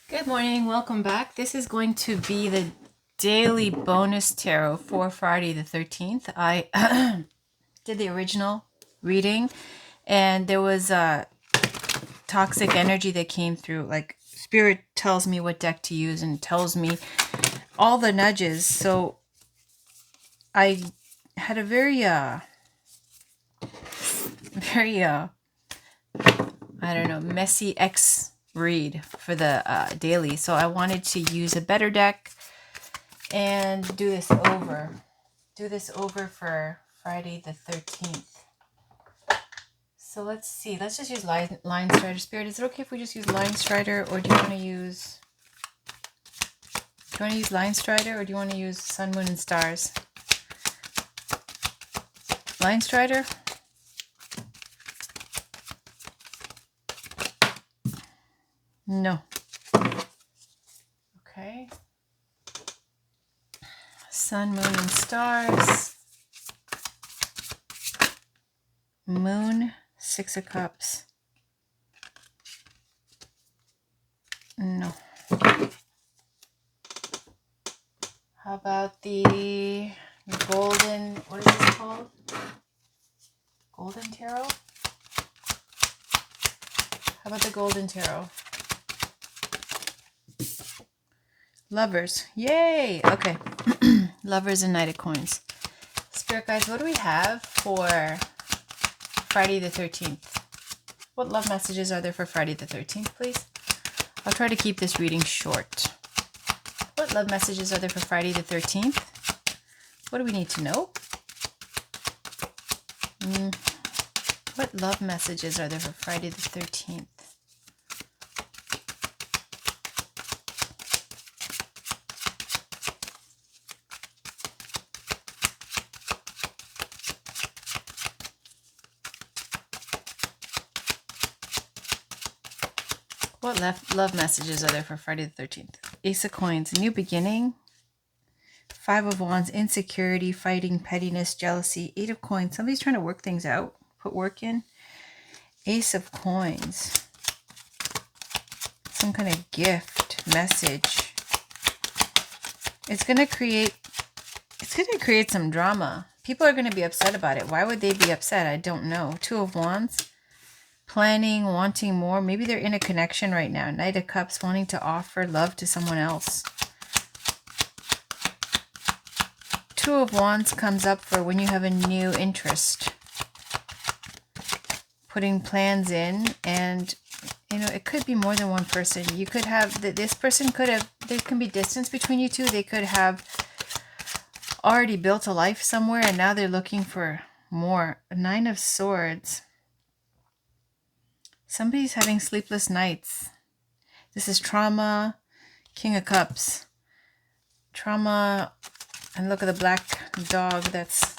Good morning, welcome back. This is going to be the daily bonus tarot for Friday the 13th. I did the original reading and there was a toxic energy that came through. Like Spirit tells me what deck to use and tells me all the nudges. So I had a very I don't know, messy X read for the daily. So I wanted to use a better deck and do this over. Do this over for Friday the 13th. So let's see. Let's just use Line Strider. Spirit, is it okay if we just use Line Strider, or do you want to use? Do you want to use Line Strider, or do you want to use Sun, Moon, and Stars? Line Strider. No. Okay. Sun, Moon, and Stars. Moon, Six of Cups. No. How about the golden, what is this called? Golden Tarot? How about the Golden Tarot? Lovers. Yay! Okay. Lovers and Knight of Coins. Spirit guys, what do we have for Friday the 13th? What love messages are there for Friday the 13th, please? I'll try to keep this reading short. What love messages are there for Friday the 13th? What do we need to know? What love messages are there for Friday the 13th? What love messages are there for Friday the 13th? Ace of Coins, new beginning. Five of Wands, insecurity, fighting, pettiness, jealousy. Eight of Coins, somebody's trying to work things out, put work in. Ace of Coins, some kind of gift, message. It's going to create some drama. People are going to be upset about it. Why would they be upset? I don't know. Two of Wands, planning, wanting more. Maybe they're in a connection right now. Knight of Cups, wanting to offer love to someone else. Two of Wands comes up for when you have a new interest. Putting plans in, and you know, it could be more than one person. You could have, this person could have, there can be distance between you two. They could have already built a life somewhere and now they're looking for more. Nine of Swords. Somebody's having sleepless nights. This is trauma. King of Cups. Trauma. And look at the black dog that's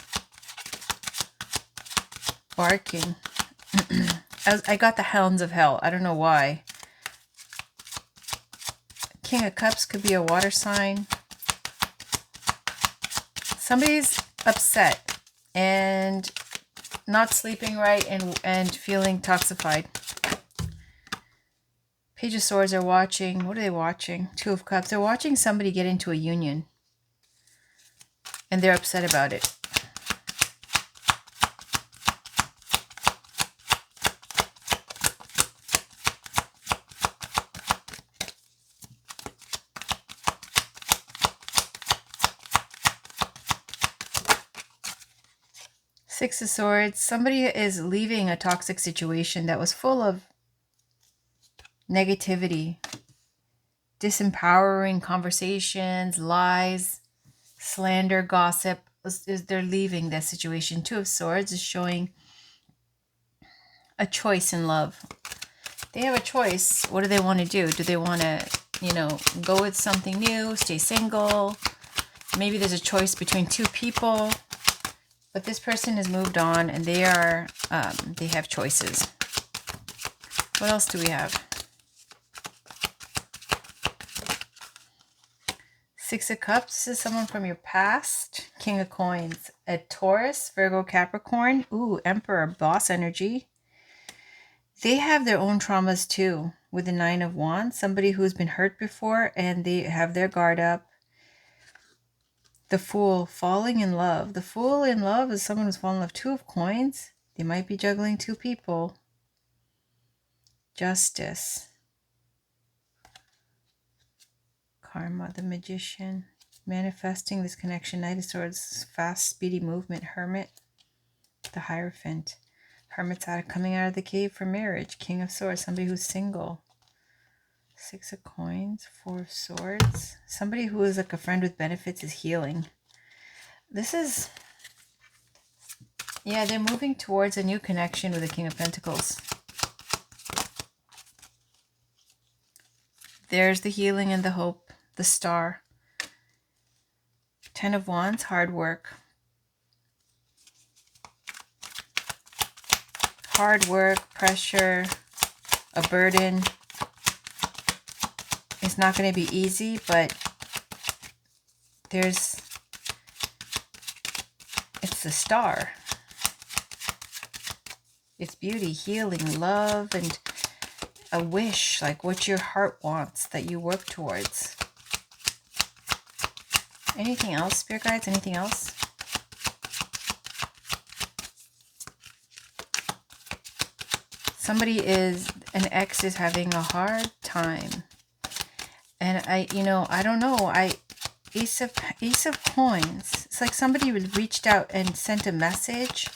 barking. I got the Hounds of Hell. I don't know why. King of Cups could be a water sign. Somebody's upset and not sleeping right and feeling toxified. Page of Swords are watching. What are they watching? Two of Cups. They're watching somebody get into a union. And they're upset about it. Six of Swords. Somebody is leaving a toxic situation that was full of negativity, disempowering conversations, lies, slander, gossip. They're leaving that situation. Two of Swords is showing a choice in love. They have a choice. What do they want to do? Do they want to, you know, go with something new, stay single? Maybe there's a choice between two people. But this person has moved on and they have choices. What else do we have? Six of Cups. This is someone from your past. King of Coins. A Taurus, Virgo, Capricorn. Ooh, Emperor, boss energy. They have their own traumas too with the 9 of Wands. Somebody who's been hurt before and they have their guard up. The Fool, falling in love. The Fool in love is someone who's fallen in love. 2 of Coins. They might be juggling 2 people. Justice. Karma, the Magician. Manifesting this connection. Knight of Swords, fast, speedy movement. Hermit, the Hierophant. Hermit's coming out of the cave for marriage. King of Swords, somebody who's single. 6 of Coins, 4 of Swords. Somebody who is like a friend with benefits is healing. This is, yeah, they're moving towards a new connection with the King of Pentacles. There's the healing and the hope, the Star. 10 of Wands, hard work. Hard work, pressure, a burden. It's not going to be easy, but it's the Star. It's beauty, healing, love, and a wish, like what your heart wants that you work towards. Anything else, Spirit Guides? Anything else? An ex is having a hard time. And I don't know. Ace of Coins. It's like somebody reached out and sent a message,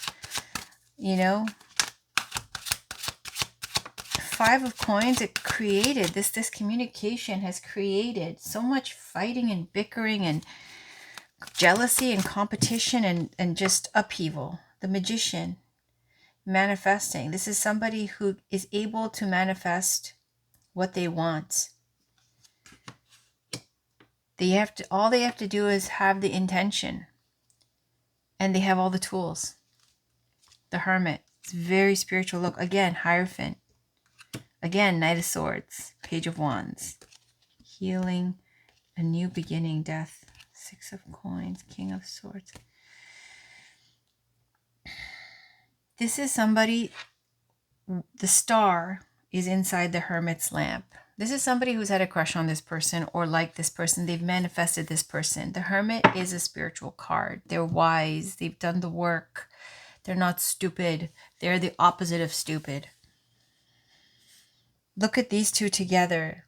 5 of Coins, it created this communication has created so much fighting and bickering and jealousy and competition and just upheaval. The Magician, manifesting. This is somebody who is able to manifest what they want. All they have to do is have the intention, and they have all the tools. The Hermit, it's very spiritual look. Again, Hierophant. Again, Knight of Swords, Page of Wands. Healing, a new beginning, death. 6 of Coins, King of Swords. This is somebody, the Star is inside the Hermit's lamp. This is somebody who's had a crush on this person or like this person. They've manifested this person. The Hermit is a spiritual card. They're wise. They've done the work. They're not stupid. They're the opposite of stupid. Look at these two together.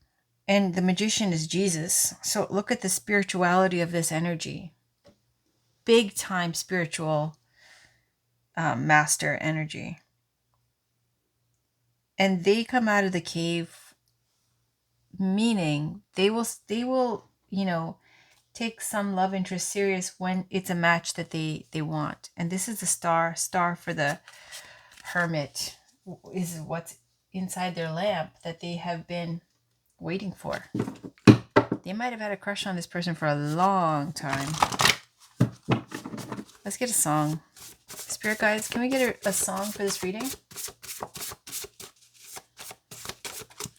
And the Magician is Jesus. So look at the spirituality of this energy. Big time spiritual master energy. And they come out of the cave, meaning they will take some love interest serious when it's a match that they want. And this is the star for the Hermit, is what's inside their lamp that they have been waiting for. They might have had a crush on this person for a long time. Let's get a song. Spirit guides, can we get a song for this reading?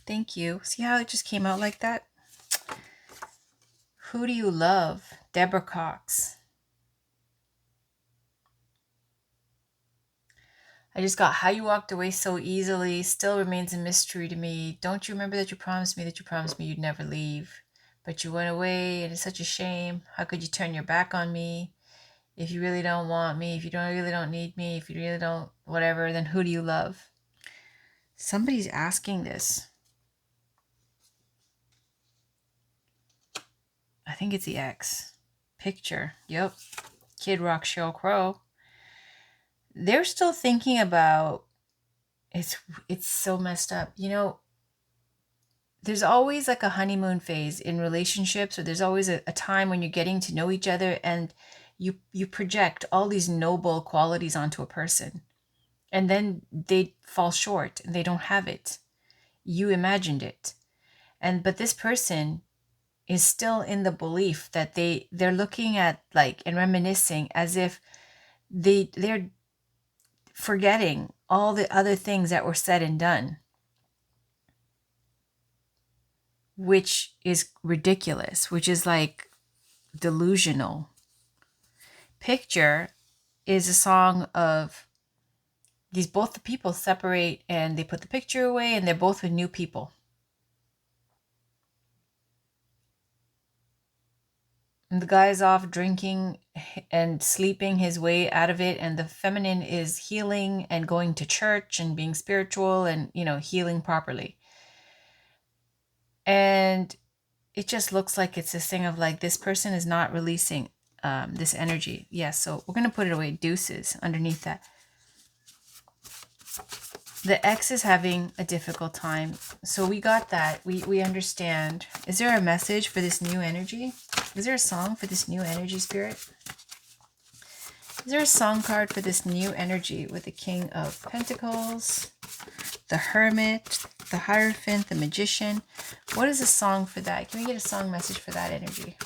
Thank you. See how it just came out like that? Who do you love? Deborah Cox. I just got how you walked away so easily still remains a mystery to me. Don't you remember that you promised me you'd never leave? But you went away and it's such a shame. How could you turn your back on me? If you really don't want me, if you really don't need me, if you really don't whatever, then who do you love? Somebody's asking this. I think it's the ex. Picture. Yep. Kid Rock, Sheryl Crow. They're still thinking about, it's so messed up. There's always like a honeymoon phase in relationships, or there's always a time when you're getting to know each other and you project all these noble qualities onto a person. And then they fall short and they don't have it. You imagined it. But this person is still in the belief that they're looking at and reminiscing as if they're forgetting all the other things that were said and done, which is ridiculous, which is delusional. Picture is a song of both the people separate and they put the picture away and they're both with new people. And the guy's off drinking and sleeping his way out of it, and the feminine is healing and going to church and being spiritual and, you know, healing properly. And it just looks like it's this thing of like, this person is not releasing this energy. Yes, so we're going to put it away. Deuces underneath that. The ex is having a difficult time. So we got that. We understand. Is there a message for this new energy? Is there a song for this new energy, Spirit? Is there a song card for this new energy with the King of Pentacles, the Hermit, the Hierophant, the Magician? What is a song for that? Can we get a song message for that energy?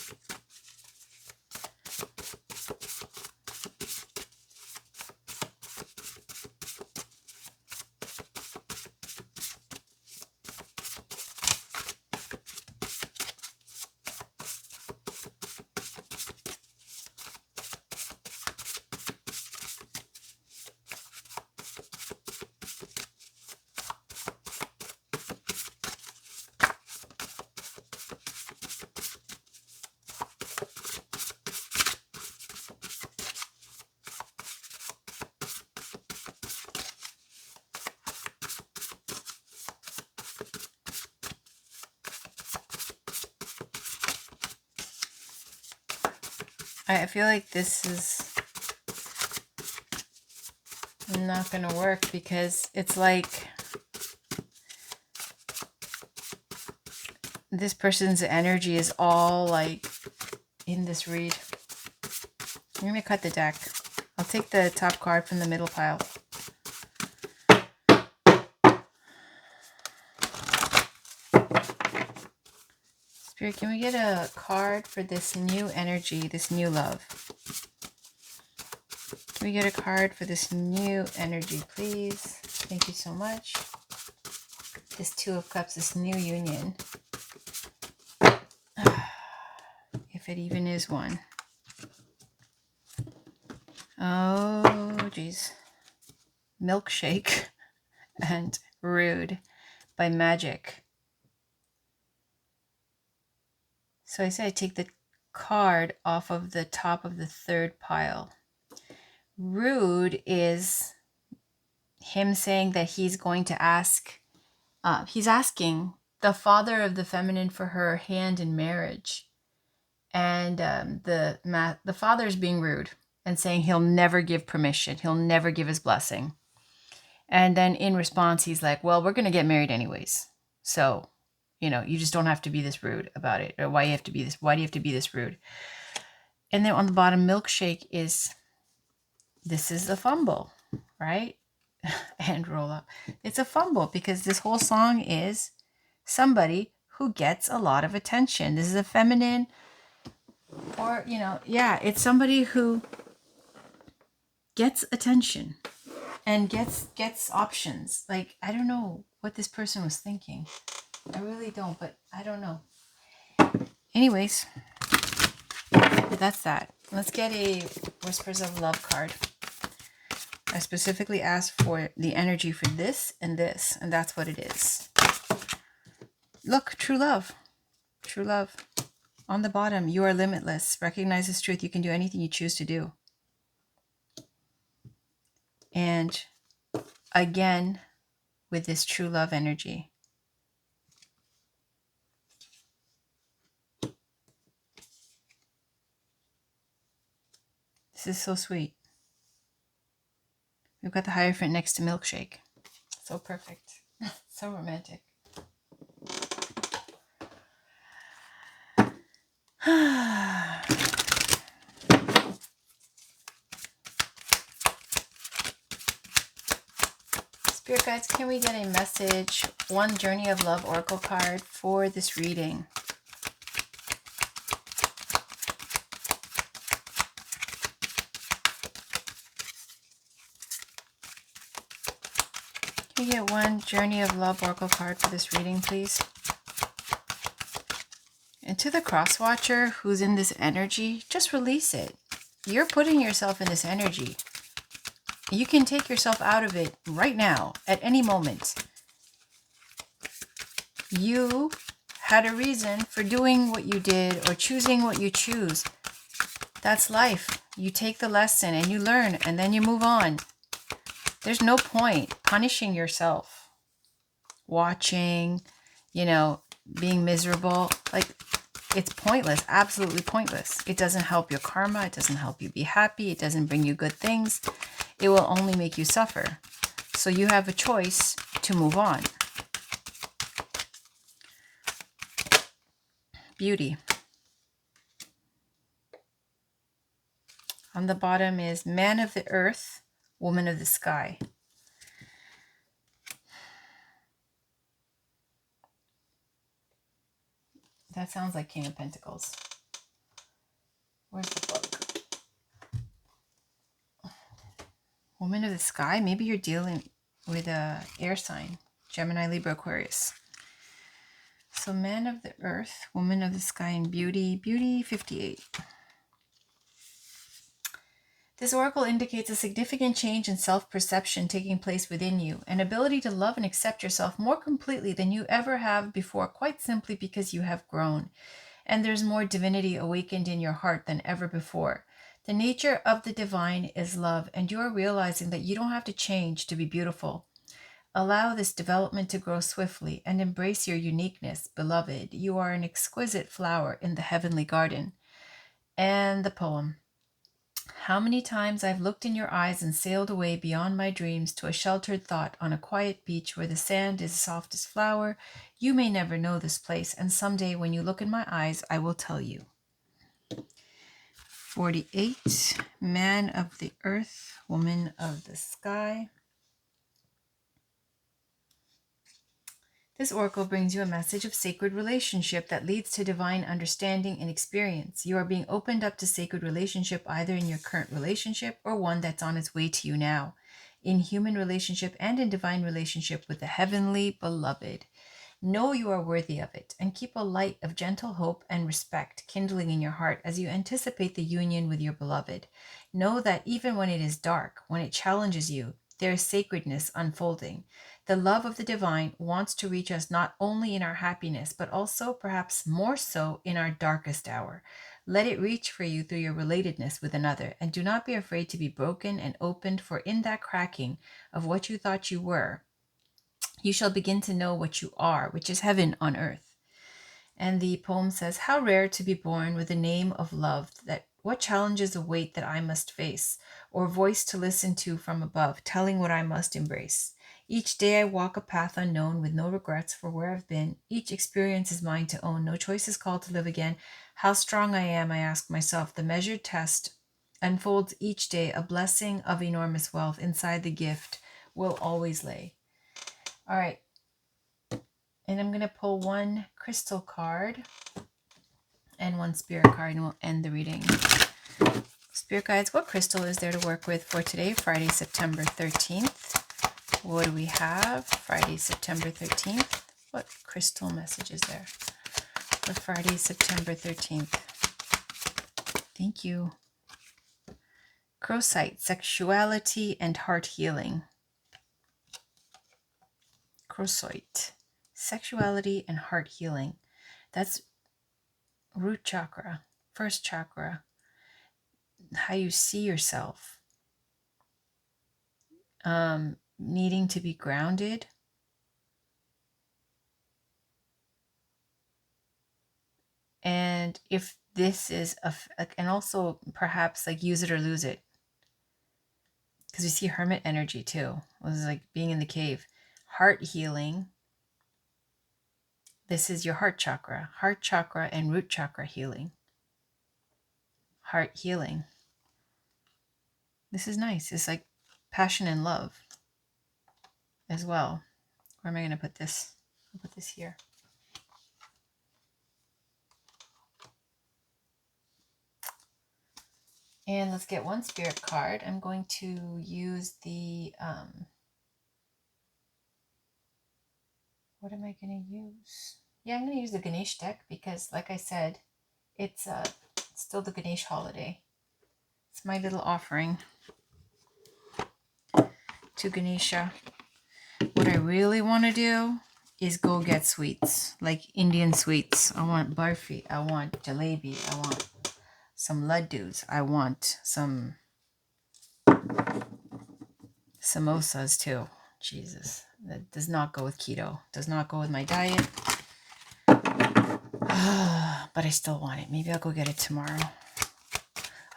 I feel like this is not going to work because it's like this person's energy is all like in this read. I'm going to cut the deck. I'll take the top card from the middle pile. Spirit, can we get a card for this new energy, this new love? Can we get a card for this new energy, please? Thank you so much. This Two of Cups, this new union. If it even is one. Oh, geez. Milkshake and Rude by Magic. So I say I take the card off of the top of the third pile. Rude is him saying that he's going to ask, he's asking the father of the feminine for her hand in marriage. And the father's being rude and saying he'll never give permission. He'll never give his blessing. And then in response, he's like, well, we're going to get married anyways. So, you know, you just don't have to be this rude about it. Or why do you have to be this rude? And then on the bottom, Milkshake is, this is a fumble, right? And roll up. It's a fumble because this whole song is somebody who gets a lot of attention. This is a feminine, or, you know, yeah, it's somebody who gets attention and gets options. Like, I don't know what this person was thinking. I really don't, but I don't know. Anyways, that's that. Let's get a Whispers of Love card. I specifically asked for the energy for this, and that's what it is. Look, true love. True love. On the bottom, you are limitless. Recognize this truth. You can do anything you choose to do. And again, with this true love energy. This is so sweet. We've got the Hierophant next to Milkshake. So perfect. So romantic. Spirit guides, can we get a message, one Journey of Love Oracle card for this reading? Can we get one Journey of Love Oracle card for this reading, please? And to the cross watcher who's in this energy, just release it. You're putting yourself in this energy. You can take yourself out of it right now, at any moment. You had a reason for doing what you did or choosing what you choose. That's life. You take the lesson and you learn and then you move on. There's no point punishing yourself, watching, being miserable. Like, it's pointless, absolutely pointless. It doesn't help your karma. It doesn't help you be happy. It doesn't bring you good things. It will only make you suffer. So you have a choice to move on. Beauty. On the bottom is man of the earth, woman of the sky. That sounds like King of Pentacles. Where's the book? Woman of the sky? Maybe you're dealing with a air sign. Gemini, Libra, Aquarius. So man of the earth, woman of the sky, and beauty. Beauty 58. This oracle indicates a significant change in self-perception taking place within you, an ability to love and accept yourself more completely than you ever have before, quite simply because you have grown. And there's more divinity awakened in your heart than ever before. The nature of the divine is love, and you are realizing that you don't have to change to be beautiful. Allow this development to grow swiftly and embrace your uniqueness, beloved. You are an exquisite flower in the heavenly garden. And the poem. How many times I've looked in your eyes and sailed away beyond my dreams to a sheltered thought on a quiet beach where the sand is soft as flour. You may never know this place, and someday when you look in my eyes, I will tell you. 48. Man of the earth, woman of the sky. This oracle brings you a message of sacred relationship that leads to divine understanding and experience. You are being opened up to sacred relationship either in your current relationship or one that's on its way to you now, in human relationship and in divine relationship with the heavenly beloved. Know you are worthy of it, and keep a light of gentle hope and respect kindling in your heart as you anticipate the union with your beloved. Know that even when it is dark, when it challenges you, there is sacredness unfolding. The love of the divine wants to reach us not only in our happiness, but also perhaps more so in our darkest hour. Let it reach for you through your relatedness with another, and do not be afraid to be broken and opened, for in that cracking of what you thought you were, you shall begin to know what you are, which is heaven on earth. And the poem says, how rare to be born with a name of love, that what challenges await that I must face, or voice to listen to from above, telling what I must embrace. Each day I walk a path unknown with no regrets for where I've been. Each experience is mine to own. No choice is called to live again. How strong I am, I ask myself. The measured test unfolds each day. A blessing of enormous wealth inside the gift will always lay. All right. And I'm going to pull one crystal card and one spirit card, and we'll end the reading. Spirit guides, what crystal is there to work with for today, Friday, September 13th? What do we have? Friday, September 13th. What crystal message is there for Friday, September 13th? Thank you. Crocite, sexuality and heart healing. Crocite, sexuality and heart healing. That's root chakra, first chakra. How you see yourself. Needing to be grounded. And if this is and also perhaps like use it or lose it, because we see hermit energy too. It was like being in the cave. Heart healing. This is your heart chakra and root chakra healing. Heart healing. This is nice. It's like passion and love as well. Where am I going to put this? I'll put this here. And let's get one spirit card. I'm going to use the, what am I going to use? Yeah, I'm going to use the Ganesh deck because, like I said, it's still the Ganesh holiday. It's my little offering to Ganesha. What I really want to do is go get sweets, like Indian sweets. I want barfi. I want jalebi. I want some laddus. I want some samosas too. Jesus, that does not go with keto. Does not go with my diet. But I still want it. Maybe I'll go get it tomorrow.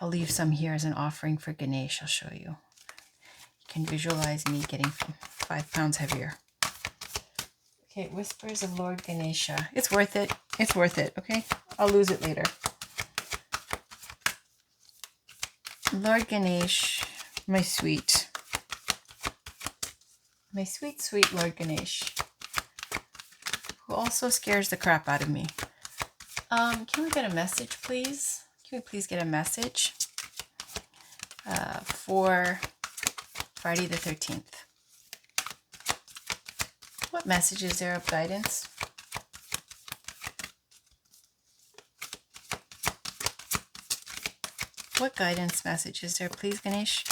I'll leave some here as an offering for Ganesh. I'll show you. You can visualize me getting 5 pounds heavier. Okay, Whispers of Lord Ganesha. It's worth it. It's worth it, okay? I'll lose it later. Lord Ganesh, my sweet, sweet Lord Ganesh, who also scares the crap out of me. Can we get a message, please? Can we please get a message for Friday the 13th? What message is there of guidance? What guidance message is there, please, Ganesh?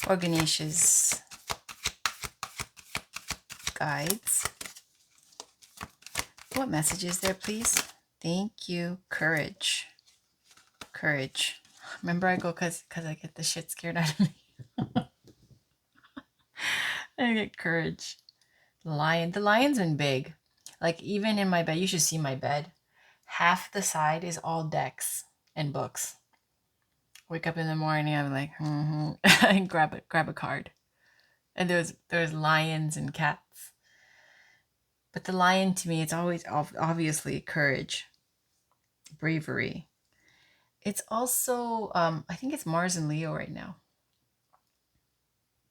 Or Ganesh's guides? What message is there, please? Thank you. Courage. Courage. Remember, I go because I get the shit scared out of me. I get courage. Lion. The lion's been big. Like, even in my bed, you should see my bed. Half the side is all decks and books. Wake up in the morning, I'm like, and grab a card. And there's lions and cats. But the lion, to me, it's always obviously courage, bravery. It's also, I think it's Mars and Leo right now.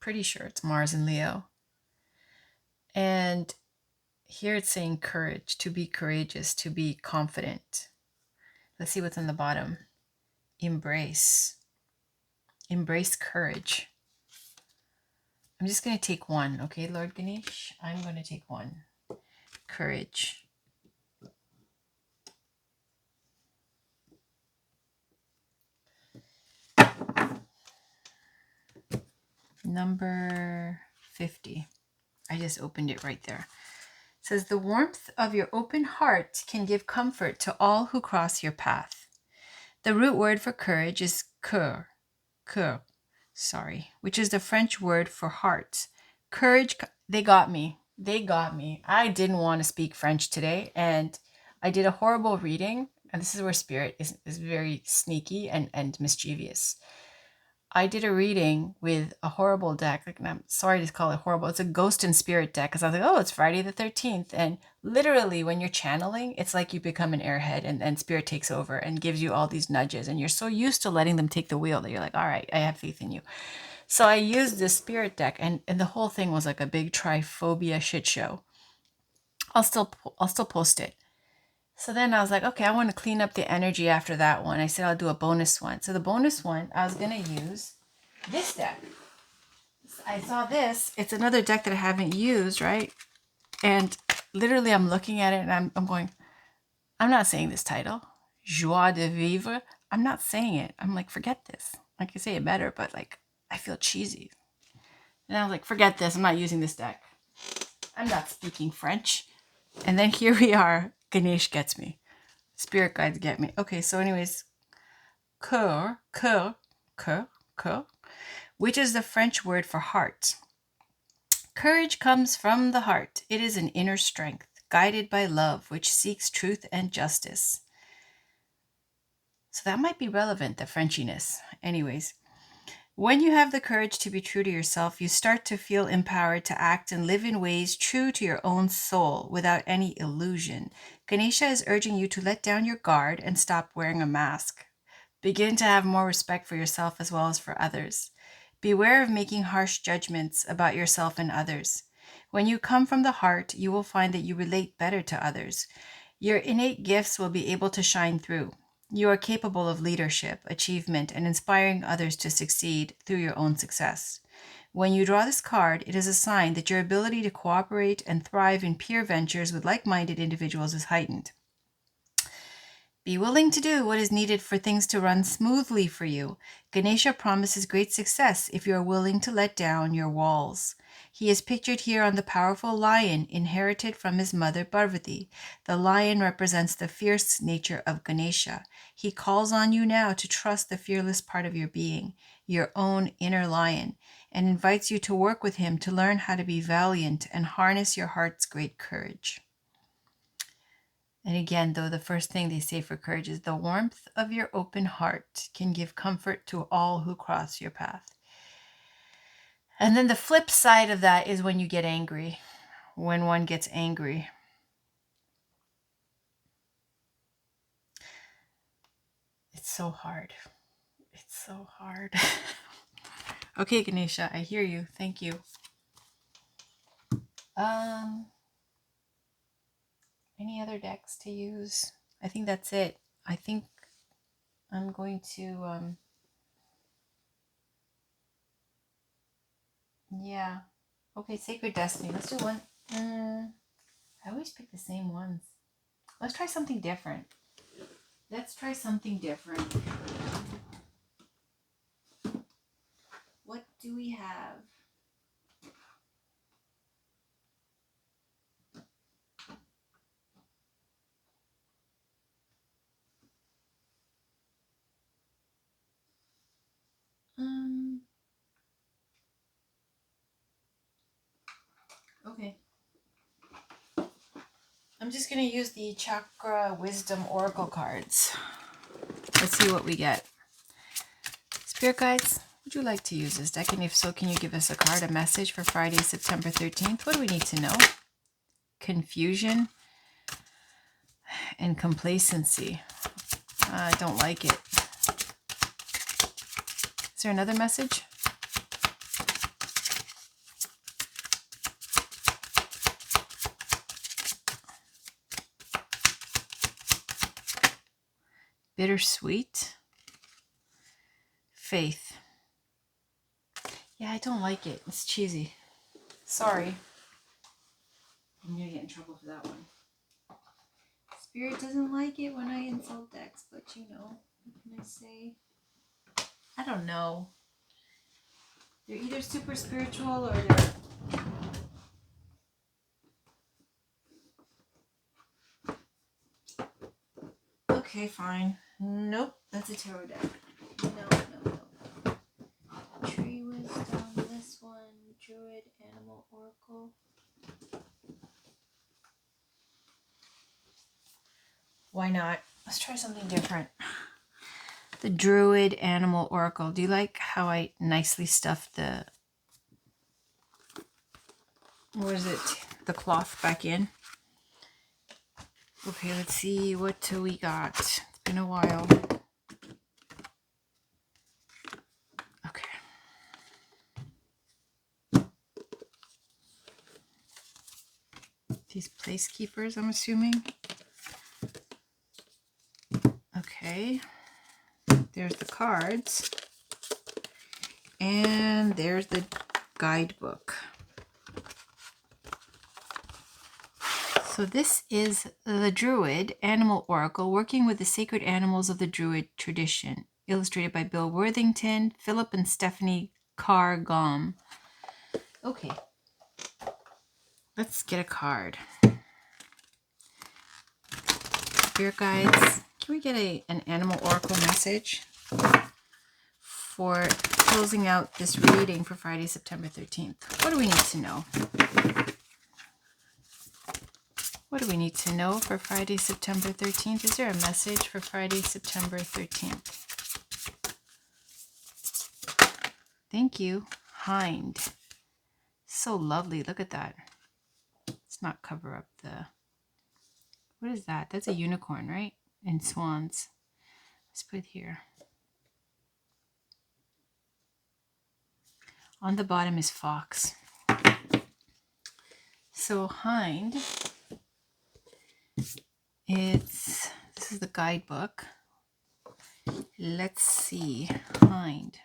Pretty sure it's Mars and Leo. And here it's saying courage, to be courageous, to be confident. Let's see what's on the bottom. Embrace courage. I'm just going to take one, okay, Lord Ganesh? I'm going to take one. Courage. Number 50. I just opened it right there. It says, the warmth of your open heart can give comfort to all who cross your path. The root word for courage is cœur, which is the French word for heart. Courage, they got me. I didn't want to speak French today, and I did a horrible reading, and this is where spirit is very sneaky and mischievous. I did a reading with a horrible deck. Like, I'm sorry to call it horrible. It's a ghost and spirit deck, because I was like, oh, it's Friday the 13th. And literally, when you're channeling, it's like you become an airhead, and spirit takes over and gives you all these nudges. And you're so used to letting them take the wheel that you're like, all right, I have faith in you. So I used this spirit deck, and the whole thing was like a big triphobia shit show. I'll still post it. So then I was like, okay, I want to clean up the energy after that one. I said I'll do a bonus one. So the bonus one, I was going to use this deck. I saw this. It's another deck that I haven't used, right? And literally I'm looking at it and I'm going, I'm not saying this title. Joie de vivre. I'm not saying it. I'm like, forget this. I can say it better, but like, I feel cheesy. And I was like, forget this. I'm not using this deck. I'm not speaking French. And then here we are. Ganesh gets me. Spirit guides get me. Okay, so anyways, cœur, which is the French word for heart. Courage comes from the heart. It is an inner strength, guided by love, which seeks truth and justice. So that might be relevant, the Frenchiness. Anyways, when you have the courage to be true to yourself, you start to feel empowered to act and live in ways true to your own soul without any illusion. Ganesha is urging you to let down your guard and stop wearing a mask. Begin to have more respect for yourself as well as for others. Beware of making harsh judgments about yourself and others. When you come from the heart, you will find that you relate better to others. Your innate gifts will be able to shine through. You are capable of leadership, achievement, and inspiring others to succeed through your own success. When you draw this card, it is a sign that your ability to cooperate and thrive in peer ventures with like-minded individuals is heightened. Be willing to do what is needed for things to run smoothly for you. Ganesha promises great success if you are willing to let down your walls. He is pictured here on the powerful lion inherited from his mother Parvati. The lion represents the fierce nature of Ganesha. He calls on you now to trust the fearless part of your being, your own inner lion, and invites you to work with him to learn how to be valiant and harness your heart's great courage. And again, though, the first thing they say for courage is the warmth of your open heart can give comfort to all who cross your path. And then the flip side of that is when you get angry, when one gets angry. It's so hard. It's so hard. Okay, Ganesha, I hear you. Thank you. Any other decks to use? I think that's it. I think I'm going to, yeah. Okay, Sacred Destiny. Let's do one. I always pick the same ones. Let's try something different. What do we have? Okay. I'm just going to use the Chakra Wisdom Oracle cards. Let's see what we get. Spirit guides, would you like to use this deck? And if so, can you give us a card, a message for Friday, September 13th? What do we need to know? Confusion and complacency. I don't like it. Is there another message? Bittersweet. Faith. Yeah, I don't like it. It's cheesy. Sorry. I'm going to get in trouble for that one. Spirit doesn't like it when I insult decks, but you know, what can I say? I don't know. They're either super spiritual or they're... Okay, fine. Nope, that's a tarot deck. No. Tree Wisdom, this one, Druid, Animal Oracle. Why not? Let's try something different. The Druid, Animal Oracle. Do you like how I nicely stuffed the... What is it? The cloth back in? Okay, let's see what we got. It's been a while. Okay. These placekeepers, I'm assuming. Okay. There's the cards. And there's the guidebook. So this is the Druid Animal Oracle, working with the sacred animals of the Druid tradition, illustrated by Bill Worthington, Philip and Stephanie Carr-Gom. Okay, let's get a card. Spirit guides, can we get an Animal Oracle message for closing out this reading for Friday, September 13th? What do we need to know? What do we need to know for Friday, September 13th? Is there a message for Friday, September 13th? Thank you. Hind. So lovely. Look at that. Let's not cover up the... What is that? That's a unicorn, right? And swans. Let's put it here. On the bottom is fox. So hind... This is the guidebook. Let's see. Hind.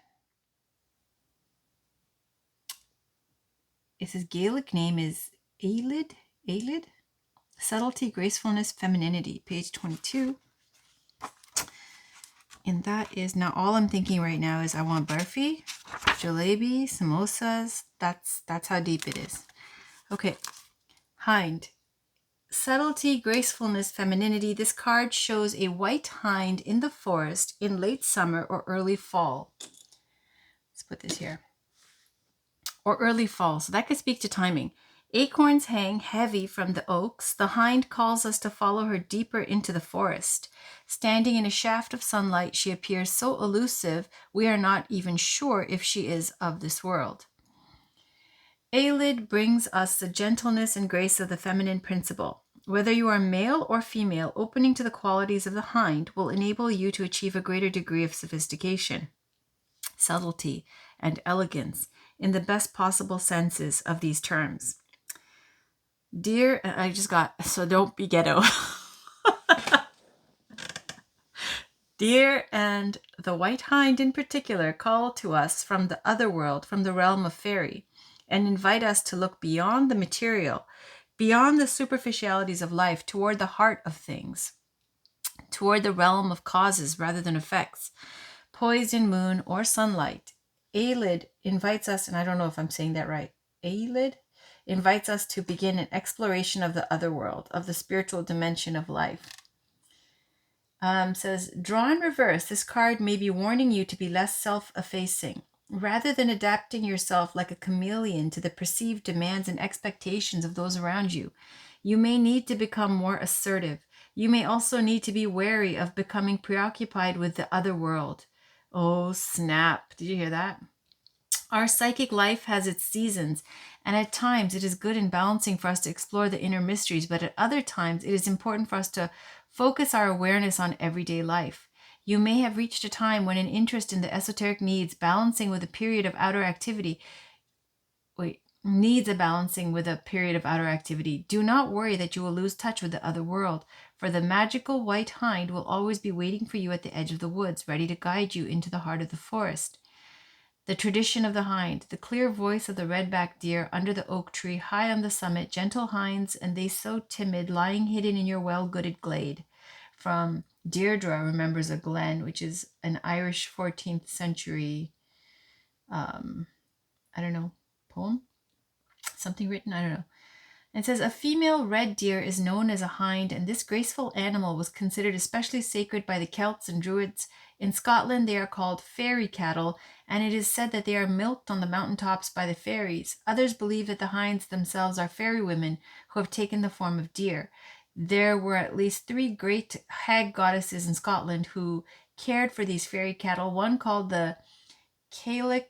It says Gaelic name is Aelid. Subtlety, gracefulness, femininity. Page 22. And that is, now all I'm thinking right now is I want Barfi Jalebi, samosas. That's how deep it is. Okay. Hind. Subtlety, gracefulness, femininity. This card shows a white hind in the forest in late summer or early fall. Let's put this here. Or early fall. So that could speak to timing. Acorns hang heavy from the oaks. The hind calls us to follow her deeper into the forest. Standing in a shaft of sunlight, she appears so elusive, we are not even sure if she is of this world. Aelid brings us the gentleness and grace of the feminine principle. Whether you are male or female, opening to the qualities of the hind will enable you to achieve a greater degree of sophistication, subtlety, and elegance in the best possible senses of these terms. Dear, I just got, so don't be ghetto. Deer and the white hind in particular call to us from the other world, from the realm of fairy, and invite us to look beyond the material, beyond the superficialities of life, toward the heart of things, toward the realm of causes rather than effects, poised in moon or sunlight. Aelid invites us, and I don't know if I'm saying that right, Aelid invites us to begin an exploration of the other world, of the spiritual dimension of life. Says, draw in reverse, this card may be warning you to be less self-effacing. Rather than adapting yourself like a chameleon to the perceived demands and expectations of those around you, you may need to become more assertive. You may also need to be wary of becoming preoccupied with the other world. Oh, snap. Did you hear that? Our psychic life has its seasons, and at times it is good and balancing for us to explore the inner mysteries, but at other times it is important for us to focus our awareness on everyday life. You may have reached a time when an interest in the esoteric needs balancing with a period of outer activity. Needs a balancing with a period of outer activity. Do not worry that you will lose touch with the other world, for the magical white hind will always be waiting for you at the edge of the woods, ready to guide you into the heart of the forest. The tradition of the hind, the clear voice of the red-backed deer under the oak tree high on the summit, gentle hinds, and they so timid, lying hidden in your well-gooded glade. From Deirdre Remembers a Glen, which is an Irish 14th century, poem? Something written, I don't know. It says, a female red deer is known as a hind, and this graceful animal was considered especially sacred by the Celts and Druids. In Scotland, they are called fairy cattle, and it is said that they are milked on the mountaintops by the fairies. Others believe that the hinds themselves are fairy women who have taken the form of deer. There were at least 3 great hag goddesses in Scotland who cared for these fairy cattle, one called the Cailleach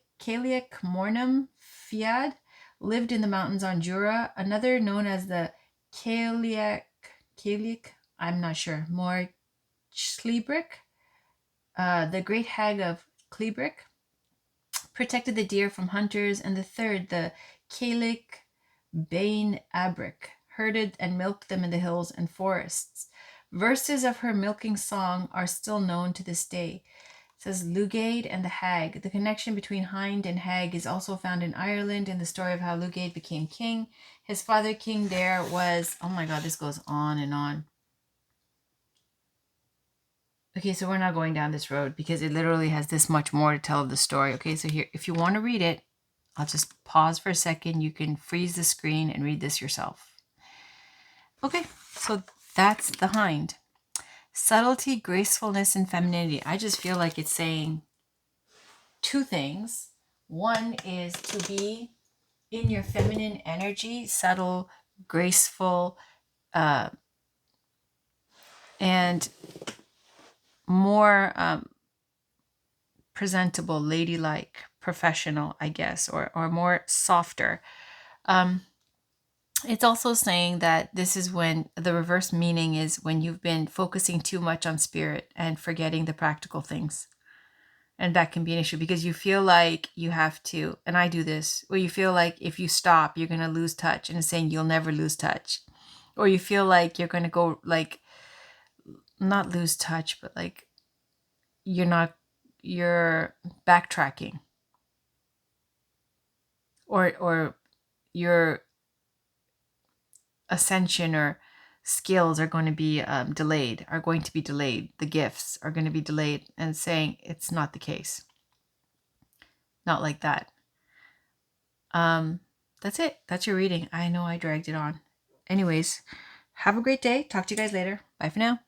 Mornam Fiad, lived in the mountains on Jura. Another, known as the Cailleach, I'm not sure, more Cleabric, the great hag of Cleabric, protected the deer from hunters. And the third, the Cailleach Bain Abric, herded and milked them in the hills and forests. Verses of her milking song are still known to this day. It says Lugaid and the Hag. The connection between hind and hag is also found in Ireland in the story of how Lugaid became king. His father, King Dare, was, oh my god, this goes on and on. Okay, so we're not going down this road because it literally has this much more to tell of the story. Okay, so here, if you want to read it, I'll just pause for a second. You can freeze the screen and read this yourself. Okay, so that's the hind. Subtlety, gracefulness, and femininity. I just feel like it's saying 2 things. One is to be in your feminine energy, subtle, graceful, and more presentable, ladylike, professional, I guess, or more softer. It's also saying that this is when the reverse meaning is when you've been focusing too much on spirit and forgetting the practical things. And that can be an issue because you feel like you have to, and I do this, where you feel like if you stop, you're going to lose touch, and it's saying you'll never lose touch. Or you feel like you're going to go, like, not lose touch, but like you're backtracking. Or your ascension or skills are going to be delayed. The gifts are going to be delayed, and saying it's not the case. Not like that. That's it. That's your reading. I know I dragged it on. Anyways, have a great day. Talk to you guys later. Bye for now.